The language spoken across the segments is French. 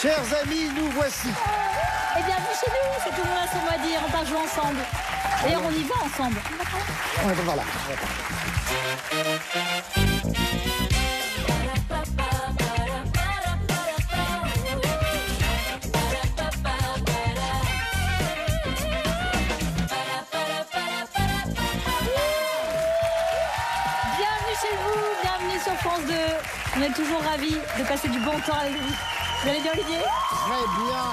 Chers amis, nous voici. Et bienvenue chez nous, c'est tout le monde à son mot à dire, on part jouer ensemble. D'ailleurs, on y va ensemble. On va par là. Bienvenue chez vous, bienvenue sur France 2. On est toujours ravis de passer du bon temps avec vous. Vous allez bien, Olivier? Très bien.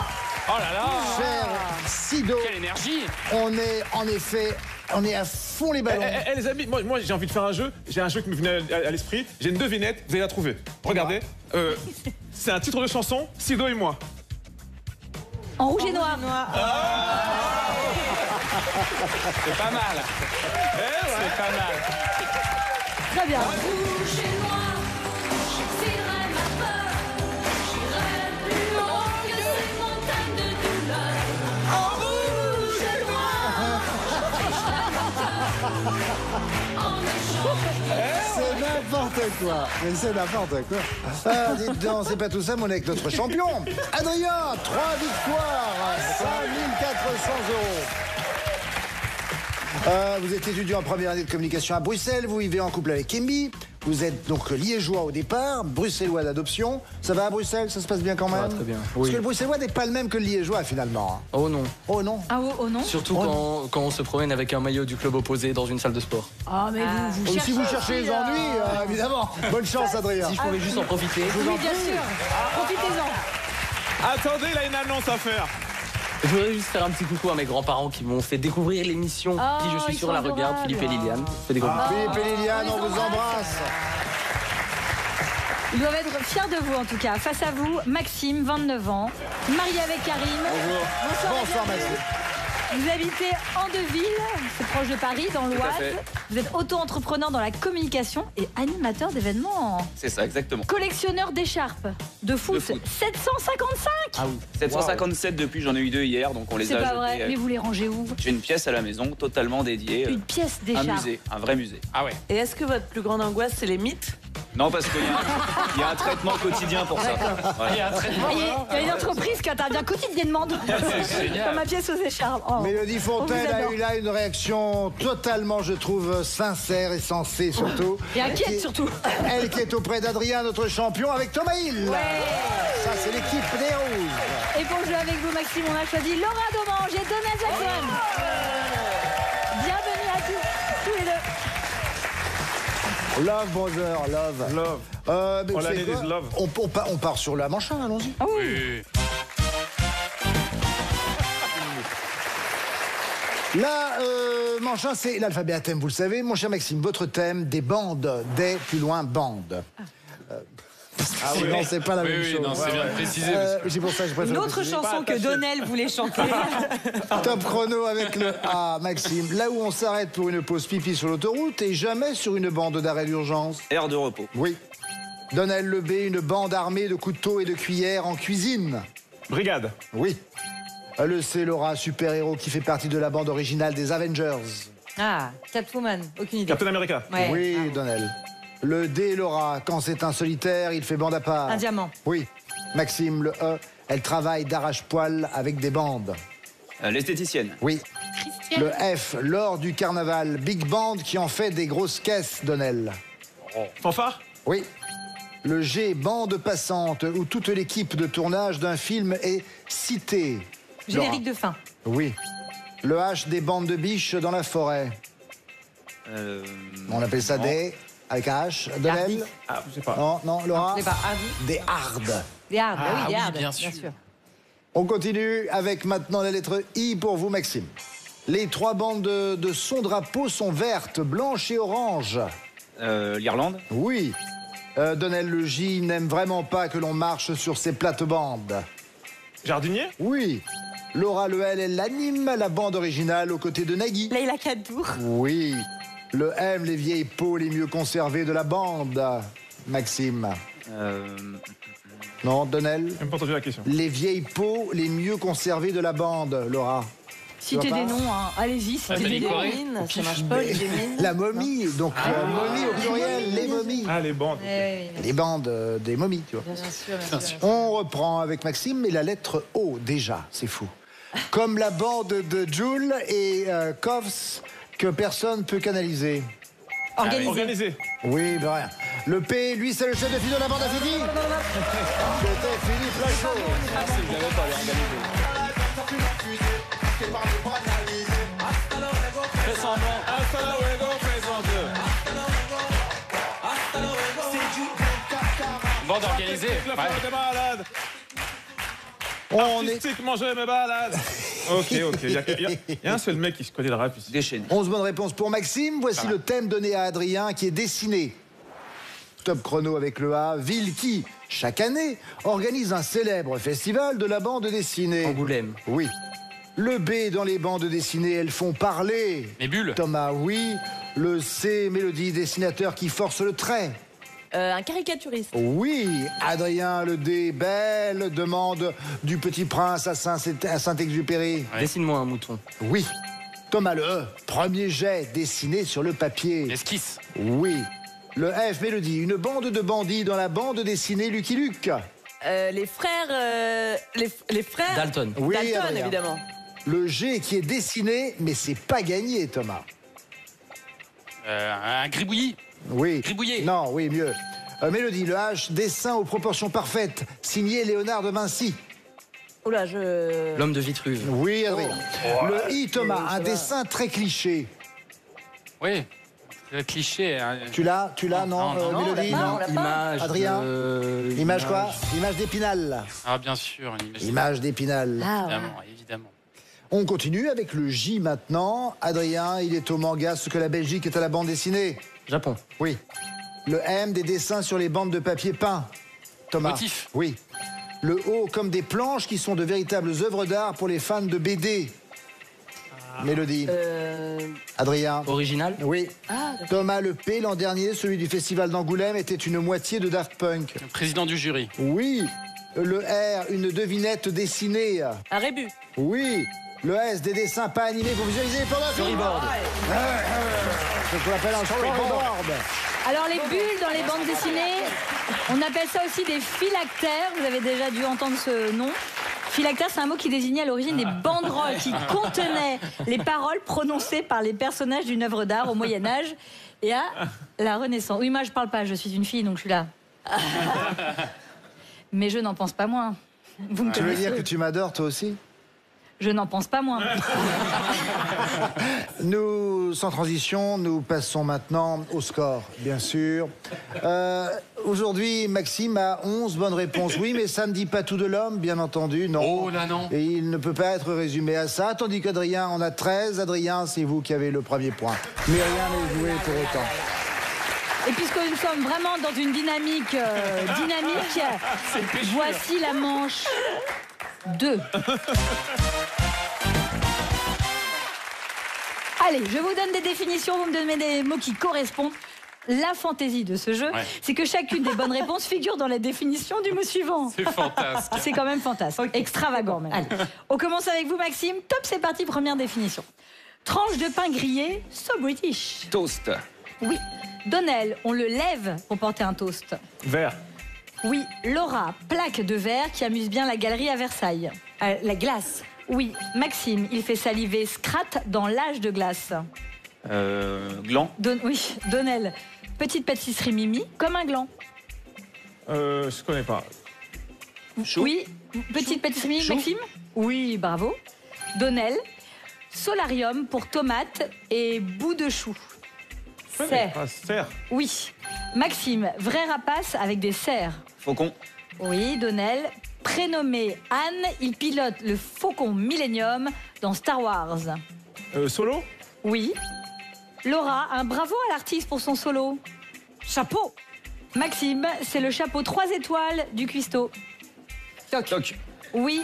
Oh là là. Cher Sido. Quelle énergie. On est en effet, on est à fond les ballons. Les amis, moi j'ai envie de faire un jeu. J'ai un jeu qui me venait à l'esprit. J'ai une devinette, vous allez la trouver. Regardez. C'est un titre de chanson, Sido et moi. En rouge et noir. C'est pas mal. C'est pas mal. Très bien. Rouge et noir, j'expirerai ma peur. J'irai plus haut que ces montagnes de douleur. En rouge et noir, en échange. C'est n'importe quoi. Mais c'est n'importe quoi. Ah, dites donc, c'est pas tout ça, mais on est avec notre champion. Adrien, 3 victoires, 5400 €. Vous êtes étudiant en première année de communication à Bruxelles. Vous vivez en couple avec Amy. Vous êtes donc liégeois au départ, bruxellois d'adoption. Ça va à Bruxelles? Ça se passe bien quand même? Très bien. Parce que le bruxellois n'est pas le même que le liégeois finalement. Oh non. Oh non. Ah oh non. Surtout quand on se promène avec un maillot du club opposé dans une salle de sport. Ah mais vous Ou cherchez si vous cherchez les ennuis, évidemment. Bonne chance, Adrien. Si je pouvais juste en profiter. Oui, bien sûr. Profitez-en. Attendez, il a une annonce à faire. Je voudrais juste faire un petit coucou à mes grands-parents qui m'ont fait découvrir l'émission qui je suis ils sûr sont la regarde, adorables. Philippe et Liliane. Fais des gros bisous. Philippe et Liliane, on vous embrasse. Ils doivent être fiers de vous en tout cas. Face à vous, Maxime, 29 ans, marié avec Karim. Bonjour. Bonsoir, Bonsoir, bienvenue. Maxime. Vous habitez Andeville, c'est proche de Paris, dans l'Oise. fait. Vous êtes auto-entrepreneur dans la communication et animateur d'événements. C'est ça, exactement. Collectionneur d'écharpes, de foot, De foot. 755. Ah oui. 757 depuis, j'en ai eu 2 hier, donc on les C'est a pas jetés. vrai, mais vous les rangez où? J'ai une pièce à la maison totalement dédiée. Une pièce Un d'écharpe. musée, un vrai musée. Ah ouais. Et est-ce que votre plus grande angoisse, c'est les mythes? Non, parce qu'il y a un traitement quotidien pour ça. Voilà. Il y a une entreprise qui intervient quotidiennement dans ma pièce aux écharpes. Oh. Mélodie Fontaine On vous a adore. eu là une réaction totalement, je trouve, sincère et sensée surtout. Et inquiète Qui- surtout. Elle qui est auprès d'Adrien, notre champion, avec Thomas Hill. Ça, c'est l'équipe des Rouges. Et pour jouer avec vous, Maxime, on a choisi Laura Domange et Donald Jackson. Bienvenue à tous les deux. Love, brother, love. Love. Mais vous All I savez need quoi is love. On part sur la manche, allons-y. Ah oui. La manche 1, c'est l'alphabet à thème, vous le savez. Mon cher Maxime, votre thème, des bandes, des plus loin bandes. Non, c'est pas la même chose. non, c'est bien précisé. C'est pour ça que je préfère Une le autre préciser. chanson que Donnel voulait chanter. Top chrono avec le A, Maxime. Là où on s'arrête pour une pause pipi sur l'autoroute et jamais sur une bande d'arrêt d'urgence. Aire de repos. Oui. Donnel le B, une bande armée de couteaux et de cuillères en cuisine. Brigade. Oui. Le C, Laura, super-héros qui fait partie de la bande originale des Avengers. Ah, Catwoman, aucune idée. Captain America. Ouais. Oui, Donnel. Le D, Laura, quand c'est un solitaire, il fait bande à part. Un diamant. Oui. Maxime, le E, elle travaille d'arrache-poil avec des bandes. L'esthéticienne. Oui. Le F, lors du carnaval, big band qui en fait des grosses caisses, Donnel. Fanfare. Oui. Le G, bande passante, où toute l'équipe de tournage d'un film est citée. Générique de fin. Oui. Le H, des bandes de biches dans la forêt. On appelle ça non. des... Avec un H, Donnel. Ah, je sais pas. Non, non, Laura. C'est pas Hardy. Des hardes. Des Hardy, Ah oui, des oui, Hardy, bien sûr. On continue avec maintenant la lettre I pour vous, Maxime. Les 3 bandes de son drapeau sont vertes, blanches et oranges. L'Irlande. Oui. Donnel le J n'aime vraiment pas que l'on marche sur ses plates-bandes. Jardinier. Oui. Laura le L, elle anime la bande originale aux côtés de Nagui. Leïla Kadour. Oui. Le M, les vieilles peaux les mieux conservées de la bande. Maxime. Non, Donnel. J'ai même pas entendu la question. Les vieilles peaux les mieux conservées de la bande, Laura. Citez vois des pas noms, hein. Allez-y, citez des noms. Mine, ça marche pas, les mines. La momie, donc momie au pluriel, les momies. Ah, les bandes. Les bandes des momies, tu vois. Bien sûr, bien sûr. On reprend avec Maxime, mais la lettre O, déjà, c'est fou. Comme la bande de Joule et Kovs que personne peut canaliser. Organisé. Oui, ben rien. Le P, lui, c'est le chef de file de la bande à Fidi. C'était Philippe Lachaud. Fais semblant. Hasta luego, présente. Bande organisée. La femme des malades. On est Artistiquement, je me balade. Ok. Il y a un seul mec qui se connaît le rap ici. Déchaîné. 11 bonnes réponses pour Maxime. Voici le thème donné à Adrien qui est dessiné. Top chrono avec le A. Ville qui, chaque année, organise un célèbre festival de la bande dessinée. Angoulême. Oui. Le B dans les bandes dessinées, elles font parler. Les bulles. Thomas, oui. Le C, Mélodie, dessinateur qui force le trait. Un caricaturiste. Oui. Adrien, le D, belle demande du Petit Prince à Saint-Exupéry. Dessine-moi un mouton. Oui. Thomas, le E, premier jet dessiné sur le papier. Esquisse. Oui. Le F, Mélodie, une bande de bandits dans la bande dessinée Lucky Luke. Les frères. Les frères. Dalton. Oui, Dalton, Adrien. évidemment. Le G qui est dessiné, mais c'est pas gagné, Thomas. Un gribouillis. Oui. Gribouillé. Non, oui, mieux. Mélodie, le H, dessin aux proportions parfaites, signé Léonard de Vinci. Oula, je. L'homme de Vitruve. Oui, Adrien. Le I, Thomas, un dessin très cliché. Oui. Le cliché. Hein. Tu l'as, non, Non, Mélodie, on l'a pas, non. on l'a pas. Image. Adrien. de- Image quoi? Image d'Épinal. Ah, bien sûr. Une image. Image d'Épinal. Ah, ouais. Évidemment. On continue avec le J maintenant. Adrien, il est au manga ce que la Belgique est à la bande dessinée. Japon. Oui. Le M, des dessins sur les bandes de papier peint. Thomas. Motif. Oui. Le O, comme des planches qui sont de véritables œuvres d'art pour les fans de BD. Mélodie. Adrien. Original. Oui. Thomas, le P, l'an dernier, celui du festival d'Angoulême, était une moitié de Daft Punk. Président du jury. Oui. Le R, une devinette dessinée. Un rébut. Oui. Le S, des dessins pas animés pour visualiser les plans d'un film. C'est ce qu'on appelle un storyboard. Alors les bulles dans les bandes dessinées, on appelle ça aussi des phylactères. Vous avez déjà dû entendre ce nom. Phylactère, c'est un mot qui désignait à l'origine des banderoles qui contenaient les paroles prononcées par les personnages d'une œuvre d'art au Moyen-Âge et à la Renaissance. Oui, moi je parle pas, je suis une fille donc je suis là. Mais je n'en pense pas moins. Vous me Tu veux connaissez. dire que tu m'adores toi aussi? Je n'en pense pas moins. Nous, sans transition, nous passons maintenant au score, bien sûr. Aujourd'hui, Maxime a 11 bonnes réponses. Oui, mais ça ne dit pas tout de l'homme, bien entendu, non. Oh là non. Et il ne peut pas être résumé à ça, tandis qu'Adrien en a 13. Adrien, c'est vous qui avez le premier point. Mais rien n'est joué pour autant. Et puisque nous sommes vraiment dans une dynamique, voici la manche 2. Allez, je vous donne des définitions, vous me donnez des mots qui correspondent. La fantaisie de ce jeu, c'est que chacune des bonnes réponses figure dans la définition du mot suivant. C'est fantastique. C'est quand même fantastique. Extravagant même. Allez. On commence avec vous, Maxime. Top, c'est parti, première définition. Tranche de pain grillé, so British. Toast. Oui. Donnel, on le lève pour porter un toast. Vert. Oui. Laura, plaque de verre qui amuse bien la galerie à Versailles. La glace. Oui. Maxime, il fait saliver Scrat dans l'âge de glace. Gland. Oui. Donnel, petite pâtisserie Mimi, comme un gland. Je connais pas. Oui. Petite pâtisserie Mimi, Maxime. Oui, bravo. Donnel, solarium pour tomates et bout de chou. Serre. Ah, serre. Oui. Maxime, vrai rapace avec des serres. Faucon. Oui, Donnel. Prénommé Anne, il pilote le Faucon Millennium dans Star Wars. Solo. Oui. Laura, un bravo à l'artiste pour son solo. Chapeau. Maxime, c'est le chapeau 3 étoiles du cuistot. Toc. Oui.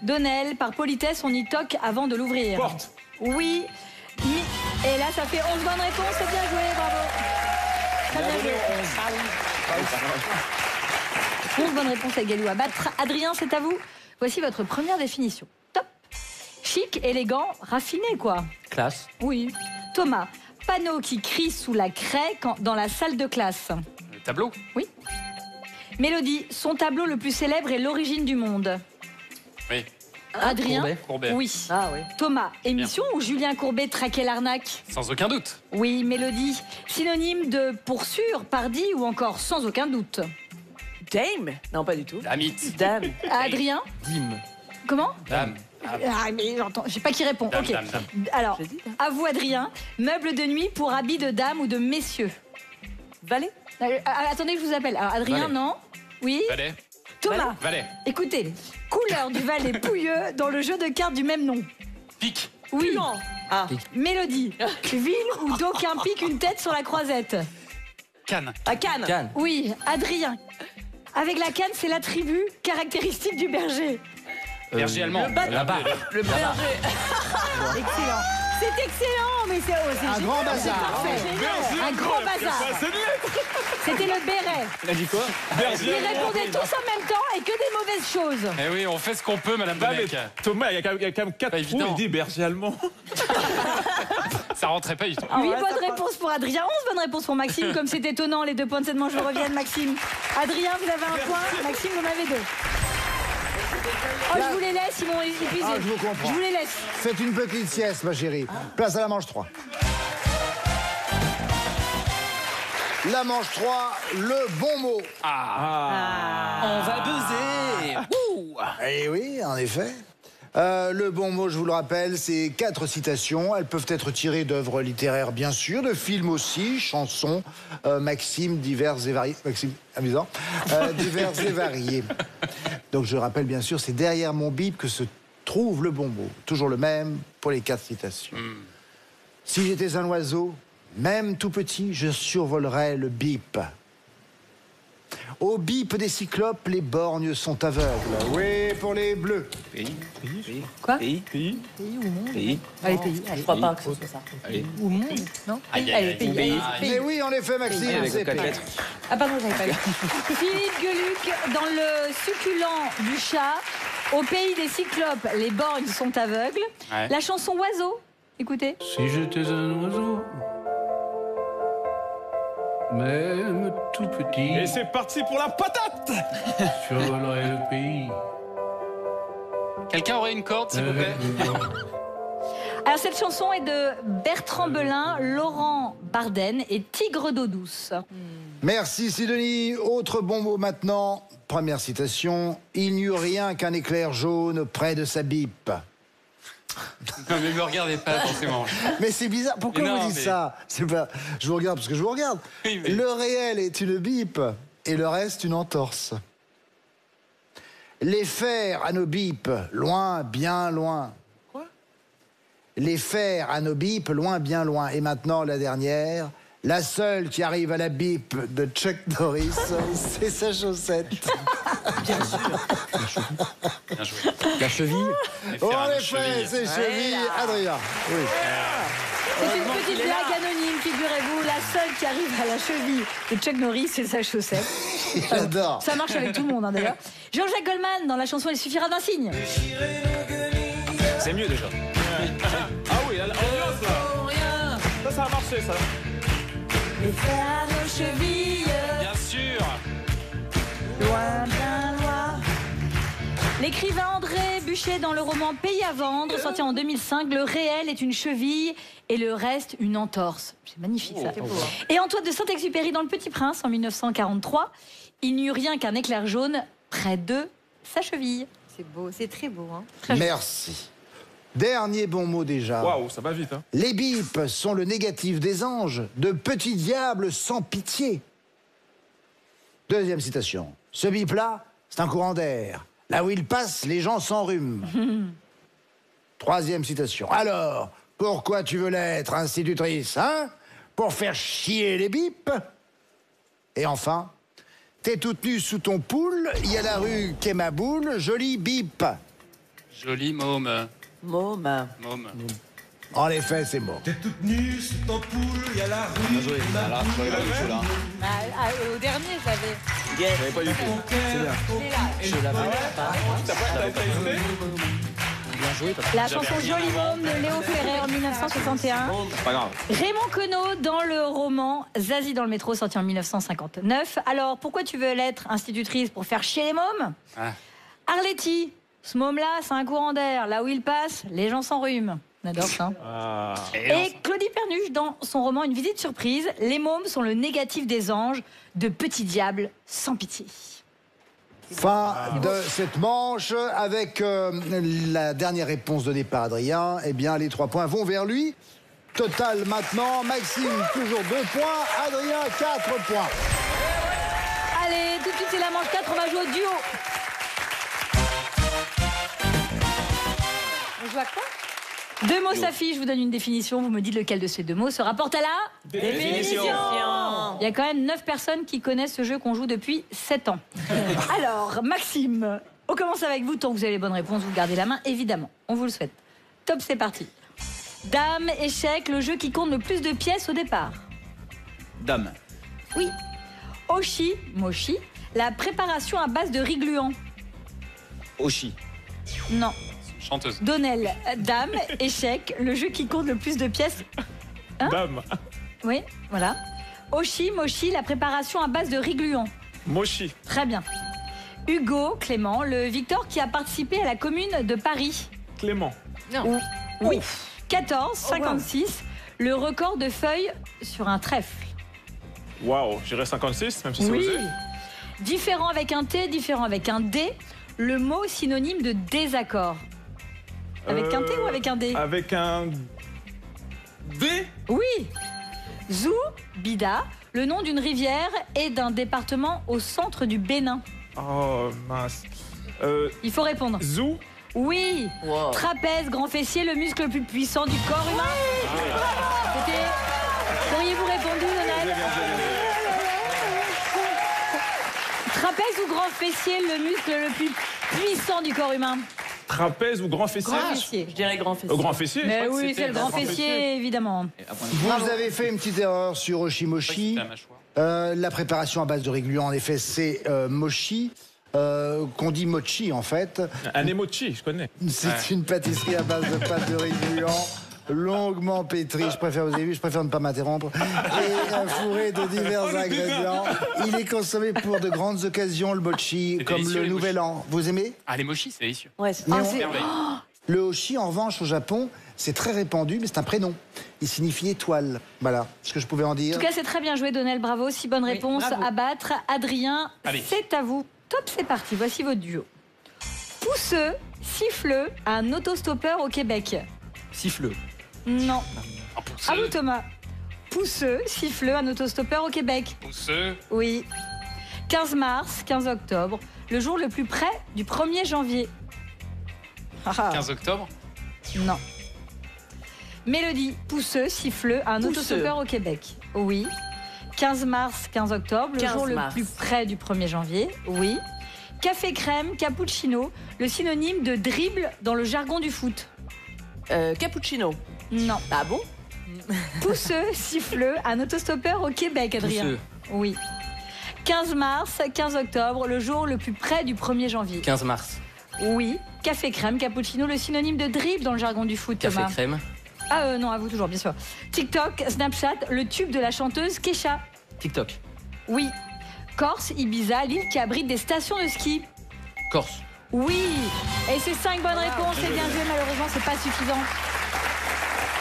Donnel, par politesse, on y toque avant de l'ouvrir. Porte. Oui. Et là, ça fait 11 bonnes réponses. C'est bien joué, bravo. Très bien joué. 11 bonnes réponses à Galou à battre. Adrien, c'est à vous. Voici votre première définition. Top. chic, élégant, raffiné, quoi. Classe. Oui. Thomas, panneau qui crie sous la craie dans la salle de classe. Le tableau. Oui. Mélodie, son tableau le plus célèbre est L'origine du monde. Oui. Adrien. Courbet. Oui. Ah oui. Thomas, émission où Julien Courbet traquait l'arnaque. Sans aucun doute. Oui. Mélodie, synonyme de pour sûr, pardi ou encore sans aucun doute. Dame? Non, pas du tout. Damit. Dame. Adrien. Dim. Comment? Dame. Ah, mais j'entends, je sais pas qui répond. Dame, Ok. dame, dame. Alors, J'ai dit, dame. à vous, Adrien. Meuble de nuit pour habits de dames ou de messieurs. Valet? Attendez, je vous appelle. Alors, Adrien, Valet. non? Oui. Valet. Thomas. Valet. Écoutez, couleur du valet pouilleux dans le jeu de cartes du même nom. Pique. Oui. Ah. Mélodie. Ville où d'aucuns piquent une tête sur la croisette. Canne. À Cannes. Cannes. Oui. Adrien. Avec la canne, c'est l'attribut caractéristique du berger. Berger allemand. La barre. Le berger. Excellent. C'est excellent, mais c'est Un grand bazar. parfait. Un grand bazar. C'était le béret. Il a dit quoi? Ils répondaient tous en même temps et que des mauvaises choses. Eh oui, on fait ce qu'on peut, Madame Ah, mais Bonnec. Thomas, il y a quand même 4 Pas trous, évident. il dit berger allemand. Ça rentrait pas du tout. 8 ouais, ça bonnes réponses pour Adrien, 11 bonnes réponses pour Maxime. Comme c'est étonnant, les 2 points de cette manche vous reviennent, Maxime. Adrien, vous avez un point. Maxime, vous en avez 2. Oh, je vous les laisse, ils vont épuiser. Ah, je vous comprends. Je vous les laisse. Faites une petite sieste, ma chérie. Place à la manche 3. La manche 3, le bon mot. On va buzzer. Eh oui, en effet. Le bon mot, je vous le rappelle, c'est 4 citations. Elles peuvent être tirées d'œuvres littéraires, bien sûr, de films aussi, chansons, maximes diverses et variées. Maximes, amusant. Diverses et variées. Donc je rappelle, bien sûr, c'est derrière mon bip que se trouve le bon mot. Toujours le même pour les 4 citations. Si j'étais un oiseau, même tout petit, je survolerais le bip. Au bip des cyclopes, les borgnes sont aveugles. Oui, pour les bleus. Quoi? Pays. Pays. Pays. Allez, pays. Allez. Je crois pas que ce soit ça. Allez. Ou monde, non? Aïe, Allez, aïe, pays. aïe. Allez, pays. Mais oui, en effet, Maxime, Avec c'est 4 pays. lettres. Ah pardon, j'avais pas vu. Philippe Geluc, dans le succulent du chat, au pays des cyclopes, les borgnes sont aveugles. Ouais. La chanson Oiseau, écoutez. Si j'étais un oiseau, même tout petit, Et c'est parti pour la patate. survolerais le pays. Quelqu'un aurait une corde, s'il vous plaît? Alors cette chanson est de Bertrand Belin, Laurent Barden et Tigre d'eau douce. Merci Sidonie. Autre bon mot maintenant. Première citation. Il n'y eut rien qu'un éclair jaune près de sa bip. Non, mais me regardez pas, forcément. Mais c'est bizarre. Pourquoi Mais non, vous dites mais- ça? C'est pas... Je vous regarde parce que je vous regarde. Oui, mais- Le réel est une bip et le reste une entorse. Les fers à nos bips, loin, bien loin. Quoi? Les fers à nos bips, loin, bien loin. Et maintenant, la dernière. La seule qui arrive à la bip de Chuck Norris, c'est sa chaussette. Bien joué. La cheville. Les Oh, fers en à nos effet, chevilles. c'est cheville. Adrien. Oui. C'est une petite blague anonyme, figurez-vous. La seule qui arrive à la cheville de Chuck Norris, c'est sa chaussette. J'adore. Ça marche avec tout le monde, hein, d'ailleurs. Jean-Jacques Goldman, dans la chanson Il suffira d'un signe. C'est mieux déjà. Ah oui, l'ambiance là. Ça a marché ça. Les fers à nos chevilles, Bien sûr. loin, bien loin. L'écrivain André Buchet, dans le roman Pays à vendre, sorti en 2005, le réel est une cheville et le reste une entorse. C'est magnifique ça. Et Antoine de Saint-Exupéry, dans Le Petit Prince, en 1943, il n'y eut rien qu'un éclair jaune près de sa cheville. C'est beau, c'est très beau. Hein. Merci. Dernier bon mot déjà. Waouh, ça va vite. Hein. Les bips sont le négatif des anges, de petits diables sans pitié. Deuxième citation. Ce bip-là, c'est un courant d'air. Là où il passe, les gens s'enrhument. Troisième citation. Alors, pourquoi tu veux l'être, institutrice, hein? Pour faire chier les bips? Et enfin, t'es toute nue sous ton poule, il y a la rue qu'est ma boule, joli bip. Joli môme. Môme. Môme. En effet, c'est bon. Bien joué. Voilà, j'aurais pas du tout là. Au dernier, j'avais. J'avais pas du tout. C'est bien. Il est là. Je l'avais pas. T'as essayé? Bien joué. La chanson Joli Môme de Léo Ferré en 1961. Pas grave. Raymond Queneau dans le roman Zazie dans le métro, sorti en 1959. Alors, pourquoi tu veux l'être institutrice pour faire chier les mômes? Arletty, ce môme-là, c'est un courant d'air. Là où il passe, les gens s'enrhument. On adore ça. Et Claudie Pernuche dans son roman Une visite surprise. Les mômes sont le négatif des anges, de petits diables sans pitié. Fin de cette manche avec la dernière réponse donnée par Adrien. Eh bien, les 3 points vont vers lui. Total maintenant, Maxime toujours 2 points, Adrien 4 points. Allez, tout de suite c'est la manche 4, on va jouer au duo. On joue à quoi? 2 mots s'affichent, je vous donne une définition, vous me dites lequel de ces 2 mots se rapporte à la Définition. Il y a quand même 9 personnes qui connaissent ce jeu qu'on joue depuis 7 ans. Alors, Maxime, on commence avec vous. Tant que vous avez les bonnes réponses, vous gardez la main, évidemment. On vous le souhaite. Top, c'est parti. Dame, échec, le jeu qui compte le plus de pièces au départ. Dame. Oui. Oshi, mochi, la préparation à base de riz gluant. Oshi. Non. Chanteuse. Donnel, dame, échec, le jeu qui compte le plus de pièces. Hein? Dame. Oui, voilà. Oshi, mochi, la préparation à base de riz gluant. Mochi. Très bien. Hugo, Clément, le Victor qui a participé à la commune de Paris. Clément. Oui. 14, 56, le record de feuilles sur un trèfle. Waouh, j'irais 56, même si c'est Oui. osé. Différent avec un T, différent avec un D, le mot synonyme de désaccord. Avec un T ou avec un D? Avec un D. Oui. Zou, Bida, le nom d'une rivière et d'un département au centre du Bénin. Oh, mince. Il faut répondre. Zou. Oui. Wow. Trapèze, grand fessier, le muscle le plus puissant du corps humain. C'était... Auriez-vous répondu, Donald? Trapèze ou grand fessier, le muscle le plus puissant du corps humain? Trapèze ou grand fessier? Grand fessier. Je dirais grand fessier. Grand fessier. Mais je crois que oui, c'était c'est le grand fessier, évidemment. Vous avez fait une petite erreur sur Oshimoshi. C'était la mâchoire. La préparation à base de riz gluant, en effet, c'est mochi. Qu'on dit mochi en fait. Un emochi, je connais. C'est une pâtisserie à base de pâte de riz gluant, longuement pétrie, je préfère, vous avez vu, je préfère ne pas m'interrompre, et fourré de divers ingrédients. Il est consommé pour de grandes occasions, le mochi, C'est comme délicieux, le les Nouvel An. Vous aimez? Ah, les mochis, c'est délicieux. Ouais, c'est Mais on- Merveille. Le hoshi, en revanche, au Japon, c'est très répandu, mais c'est un prénom. Il signifie étoile. Voilà ce que je pouvais en En dire. tout cas, c'est très bien joué, Donel, bravo. 6 bonnes réponses bravo. à battre. Adrien, Allez. c'est à vous. Top, c'est parti. Voici votre duo. Pousseux, siffleux, un autostoppeur au Québec. Siffleux. Non. Un pousseux. À vous, Thomas. Pousseux, siffleux, un autostoppeur au Québec. Pousseux. Oui. 15 mars, 15 octobre, le jour le plus près du 1er janvier. Ah, 15 octobre. non. Mélodie, pousseux, siffleux, un Pousseux. autostoppeur au Québec. Oui. 15 mars, 15 octobre, le 15 jour mars. le plus près du 1er janvier. Oui. Café crème, cappuccino, le synonyme de dribble dans le jargon du foot. Cappuccino. Non. Ah bon? Pousseux, siffleux, un autostoppeur au Québec, Adrien. Pousseux. Oui. 15 mars, 15 octobre, le jour le plus près du 1er janvier. 15 mars. Oui. Café crème, cappuccino, le synonyme de dribble dans le jargon du foot, Café Thomas. crème. Ah non, à vous toujours, bien sûr. TikTok, Snapchat, le tube de la chanteuse Kesha. TikTok. Oui. Corse, Ibiza, l'île qui abrite des stations de ski. Corse. Oui. Et c'est 5 bonnes réponses, c'est bien joué, malheureusement, c'est pas suffisant.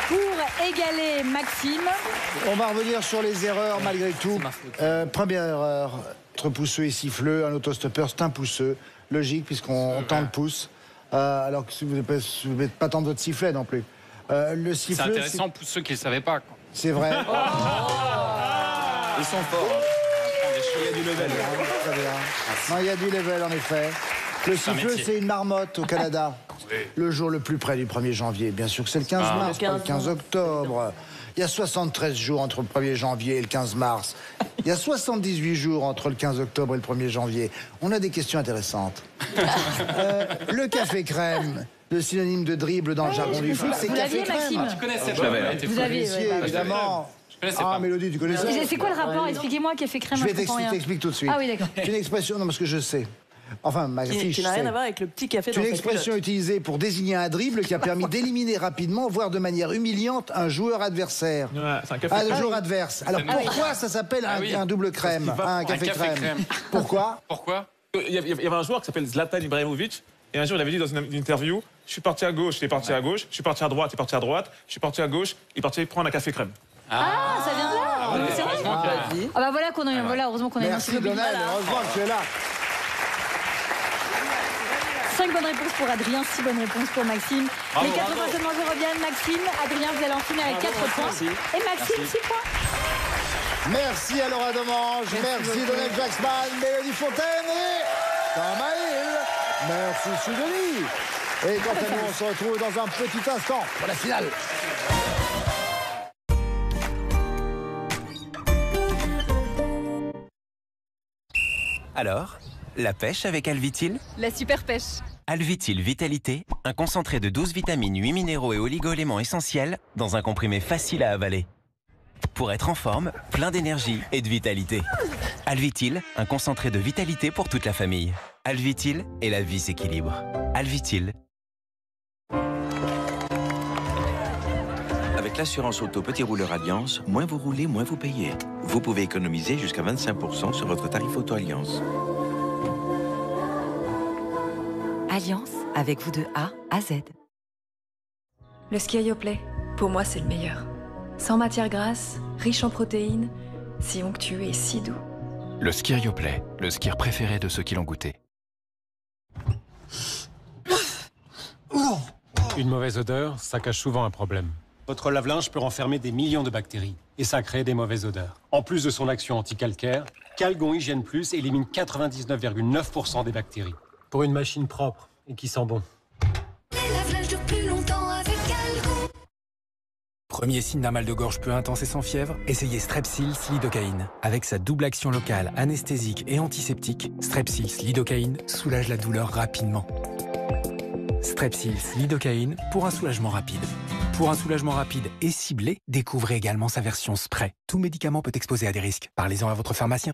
Pour égaler Maxime, On va revenir sur les erreurs malgré tout. ma faute. Première erreur, entre pousseux et siffleux, un autostoppeur, c'est un pousseux. Logique, puisqu'on tend le pouce. Alors que vous n'êtes pas tendre votre sifflet non plus. Le C'est siffleux, intéressant pour ceux qui ne le savaient pas. Quoi. c'est vrai. Ils sont forts. Il y a du level. Très bien. Non, il y a du level en effet. Le un siffleux, métier. c'est une marmotte au Canada. Oui. Le jour le plus près du 1er janvier. Bien sûr que c'est le 15 mars, pas le 15 octobre. Il y a 73 jours entre le 1er janvier et le 15 mars. Il y a 78 jours entre le 15 octobre et le 1er janvier. On a des questions intéressantes. Le café crème, le synonyme de dribble dans le jargon du foot, c'est vous café l'aviez, crème. Maxime? Je connaissais Je l'avais, pas. là. Elle était Vous folle. avez, Policier, ouais, bah, évidemment. Je connaissais Ah, pas. Mélodie, tu connais ça? C'est quoi le rapport? Expliquez-moi, café crème, Je vais je comprends rien. t'expliquer tout de suite. Ah oui, d'accord. C'est une expression, non, parce que je sais. Enfin, ma fiche. Qui n'a rien c'est- à voir avec le petit café C'est dans une sa expression culotte. utilisée pour désigner un dribble qui a permis d'éliminer rapidement, voire de manière humiliante, un joueur adversaire. Ouais, c'est un café. Ah, le joueur adverse. Alors pourquoi ça s'appelle Ah oui. un double crème, un café crème? Pourquoi? Pourquoi? Il y avait un joueur qui s'appelle Zlatan Ibrahimovic. Et un jour, il avait dit dans une interview, je suis parti à gauche, il est parti à gauche. Je suis parti à droite, il est parti à droite. Je suis parti à gauche, il est parti prendre un café crème. Ah, ça vient de là. C'est vrai. Heureusement que- Vas-y. Ah bah voilà qu'on a, voilà, heureusement qu'on a une Merci encyclopédie. Donald, heureusement que tu es là. 5 bonnes réponses pour Adrien, 6 bonnes réponses pour Maxime. Bravo, Les 4 bravo. questionnements je reviens. Maxime, Adrien, vous allez en finir avec 4 points. merci. Et Maxime, 6 points. Merci à Laura Demange, merci Donald Jacksman, Mélodie Fontaine et Tamaïl. Merci Sudoni. Et quant à nous, on se retrouve dans un petit instant pour la finale. Alors, la pêche avec Alvitil? La super pêche. Alvitil Vitalité, un concentré de 12 vitamines, 8 minéraux et oligo-éléments essentiels dans un comprimé facile à avaler. Pour être en forme, plein d'énergie et de vitalité. Alvitil, un concentré de vitalité pour toute la famille. Alvitil et la vie s'équilibre. Alvitil. Avec l'assurance auto Petit Rouleur Alliance, moins vous roulez, moins vous payez. Vous pouvez économiser jusqu'à 25% sur votre tarif auto Alliance. Alliance, avec vous de A à Z. Le ski Yoplait, pour moi, c'est le meilleur. Sans matière grasse, riche en protéines, si onctueux et si doux. Le ski Yoplait, le skier préféré de ceux qui l'ont goûté. Une mauvaise odeur, ça cache souvent un problème. Votre lave-linge peut renfermer des millions de bactéries, et ça crée des mauvaises odeurs. En plus de son action anti-calcaire, Calgon Hygiène Plus élimine 99,9% des bactéries. Pour une machine propre et qui sent bon. Les lave-linge durent plus longtemps avec Calgon. Premier signe d'un mal de gorge peu intense et sans fièvre, essayez Strepsils Lidocaïne. Avec sa double action locale, anesthésique et antiseptique, Strepsils Lidocaïne soulage la douleur rapidement. Strepsils Lidocaïne pour un soulagement rapide. Pour un soulagement rapide et ciblé, découvrez également sa version spray. Tout médicament peut exposer à des risques. Parlez-en à votre pharmacien.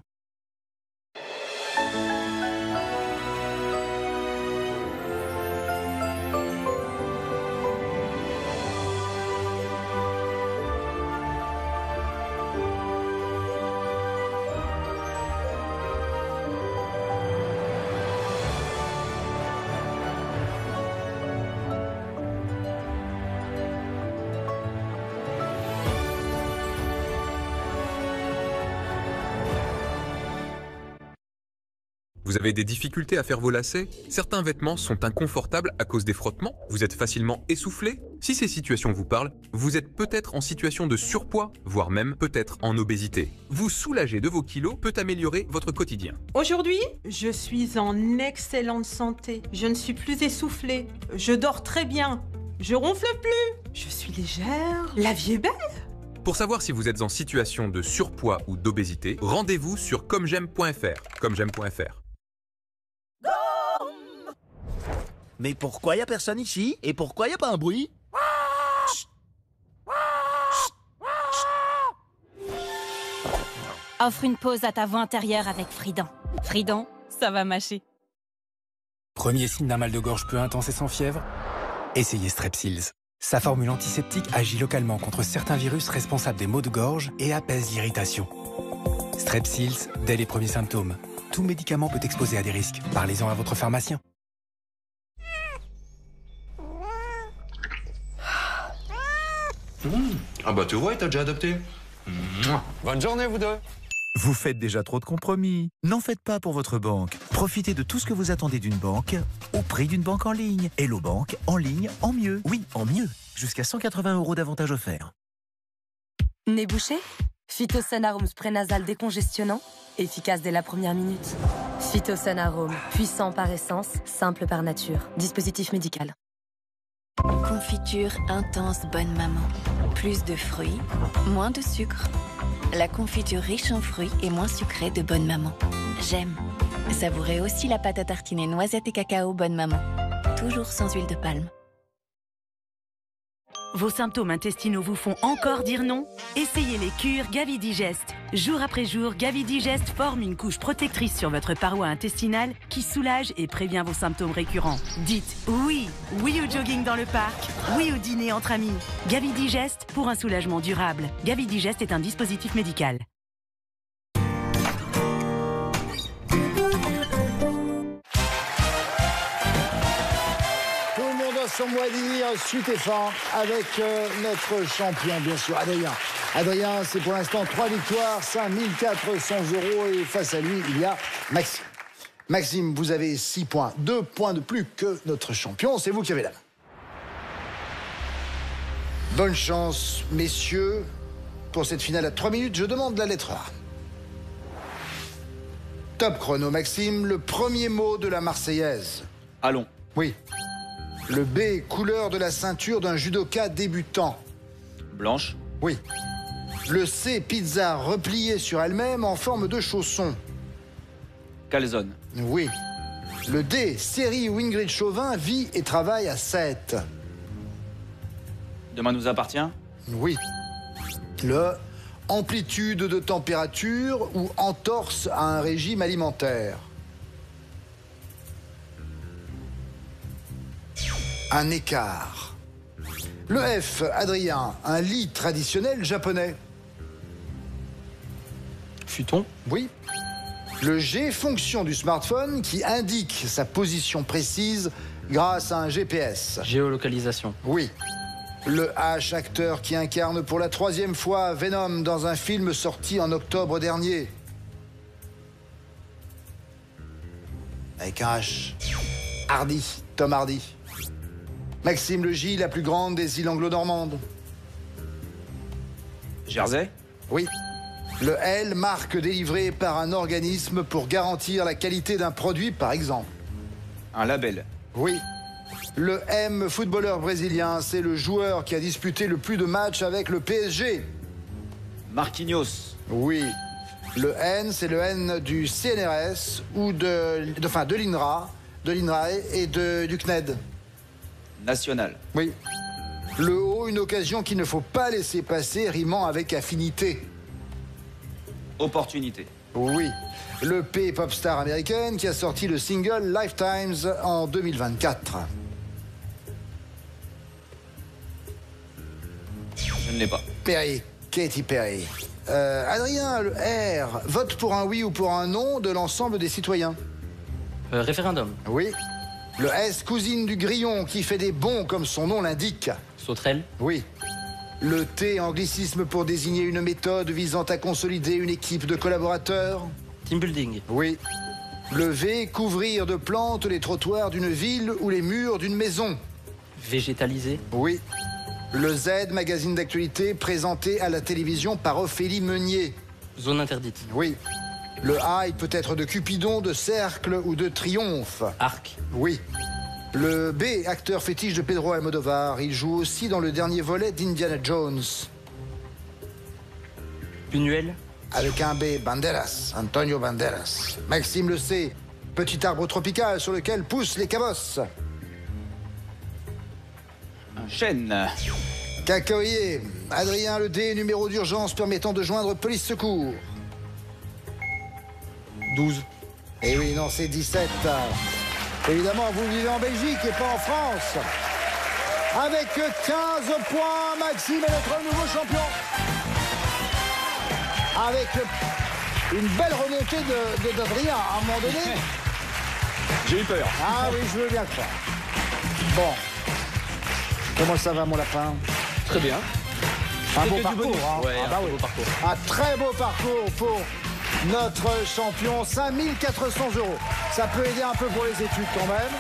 Vous avez des difficultés à faire vos lacets? Certains vêtements sont inconfortables à cause des frottements? Vous êtes facilement essoufflé? Si ces situations vous parlent, vous êtes peut-être en situation de surpoids, voire même peut-être en obésité. Vous soulager de vos kilos peut améliorer votre quotidien. Aujourd'hui, je suis en excellente santé. Je ne suis plus essoufflée. Je dors très bien. Je ronfle plus. Je suis légère. La vie est belle. Pour savoir si vous êtes en situation de surpoids ou d'obésité, rendez-vous sur commej'aime.fr. Commej'aime.fr. Mais pourquoi y a personne ici? Et pourquoi y a pas un bruit? Offre une pause à ta voix intérieure avec Frident. Frident, ça va mâcher. Premier signe d'un mal de gorge peu intense et sans fièvre, essayez Strepsils. Sa formule antiseptique agit localement contre certains virus responsables des maux de gorge et apaise l'irritation. Strepsils, dès les premiers symptômes. Tout médicament peut exposer à des risques. Parlez-en à votre pharmacien. Ah bah tu vois, il t'a déjà adopté. Bonne journée vous deux. Vous faites déjà trop de compromis. N'en faites pas pour votre banque. Profitez de tout ce que vous attendez d'une banque au prix d'une banque en ligne. Hello Bank, en ligne, en mieux. Oui, en mieux. Jusqu'à 180 € d'avantages offerts. Nez bouché? Phytosanarome spray nasal décongestionnant, efficace dès la première minute. Phytosanarome, puissant par essence, simple par nature. Dispositif médical. Confiture intense bonne maman. Plus de fruits, moins de sucre. La confiture riche en fruits et moins sucrée de bonne maman. J'aime. Savourez aussi la pâte à tartiner noisettes et cacao bonne maman. Toujours sans huile de palme. Vos symptômes intestinaux vous font encore dire non? Essayez les cures Gavidigest. Jour après jour, Gavidigest forme une couche protectrice sur votre paroi intestinale qui soulage et prévient vos symptômes récurrents. Dites oui, oui au jogging dans le parc, oui au dîner entre amis. Gavidigest pour un soulagement durable. Gavidigest est un dispositif médical. Son mot à dire, suite et fin avec notre champion, bien sûr, Adrien. Adrien, c'est pour l'instant 3 victoires, 5 400 € et face à lui, il y a Maxime. Maxime, vous avez 6 points, 2 points de plus que notre champion, c'est vous qui avez la main. Bonne chance, messieurs, pour cette finale à 3 minutes, je demande la lettre A. Top chrono, Maxime, le premier mot de la Marseillaise. Allons. Oui. Le B, couleur de la ceinture d'un judoka débutant. Blanche. Oui. Le C, pizza repliée sur elle-même en forme de chausson. Calzone. Oui. Le D, série où Ingrid Chauvin vit et travaille à 7. Demain nous appartient. Oui. Le amplitude de température ou entorse à un régime alimentaire. Un écart. Le F, Adrien, un lit traditionnel japonais. Futon. Oui. Le G, fonction du smartphone qui indique sa position précise grâce à un GPS. Géolocalisation. Oui. Le H, acteur qui incarne pour la 3e fois Venom dans un film sorti en octobre dernier. Avec un H. Hardy, Tom Hardy. Maxime, le J, la plus grande des îles anglo-normandes. Jersey. Oui. Le L, marque délivrée par un organisme pour garantir la qualité d'un produit, par exemple. Un label. Oui. Le M, footballeur brésilien, c'est le joueur qui a disputé le plus de matchs avec le PSG. Marquinhos. Oui. Le N, c'est le N du CNRS ou de l'INRA, de l'INRAE et du CNED. National. Oui. Le O, une occasion qu'il ne faut pas laisser passer, rimant avec affinité. Opportunité. Oui. Le P, popstar américaine, qui a sorti le single Lifetimes en 2024. Je ne l'ai pas. Perry, Katy Perry. Adrien, le R, vote pour un oui ou pour un non de l'ensemble des citoyens. Référendum. Oui. Le S, cousine du grillon, qui fait des bonds comme son nom l'indique. Sauterelle. Oui. Le T, anglicisme pour désigner une méthode visant à consolider une équipe de collaborateurs. Team building. Oui. Le V, couvrir de plantes les trottoirs d'une ville ou les murs d'une maison. Végétalisé. Oui. Le Z, magazine d'actualité présenté à la télévision par Ophélie Meunier. Zone interdite. Oui. Le A, il peut être de Cupidon, de cercle ou de triomphe. Arc. Oui. Le B, acteur fétiche de Pedro Almodovar. Il joue aussi dans le dernier volet d'Indiana Jones. Buñuel. Avec un B, Banderas, Antonio Banderas. Maxime, le C, petit arbre tropical sur lequel poussent les cabosses. Un chêne. Cacaoyer. Adrien, le D, numéro d'urgence permettant de joindre police secours. 12. Eh oui, non, c'est 17. Évidemment, vous vivez en Belgique et pas en France. Avec 15 points, Maxime est notre nouveau champion. Avec une belle remontée d'Adrien à un moment donné. J'ai eu peur. Ah oui, je veux bien croire. Bon. Comment ça va, mon lapin? Très bien. Un beau parcours, hein? Ouais, Ah, bah oui. beau parcours. Un très beau parcours pour notre champion, 5 400 €. Ça peut aider un peu pour les études quand même.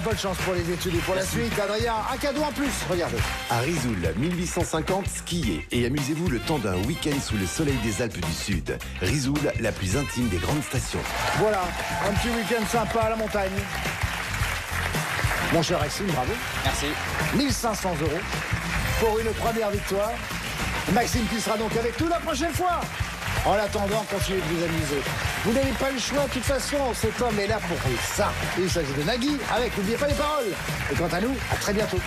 Bonne chance pour les études et pour la suite. Adrien, un cadeau en plus, regardez. À Risoul, 1850, skiez et amusez-vous le temps d'un week-end sous le soleil des Alpes du Sud. Risoul, la plus intime des grandes stations. Voilà, un petit week-end sympa à la montagne. Mon cher Maxime, bravo. Merci. 1500 € pour une première victoire. Maxime qui sera donc avec nous la prochaine fois. En attendant, continuez de vous amuser. Vous n'avez pas le choix, de toute façon, cet homme est là pour ça. Il s'agit de Nagui, avec, n'oubliez pas les paroles. Et quant à nous, à très bientôt.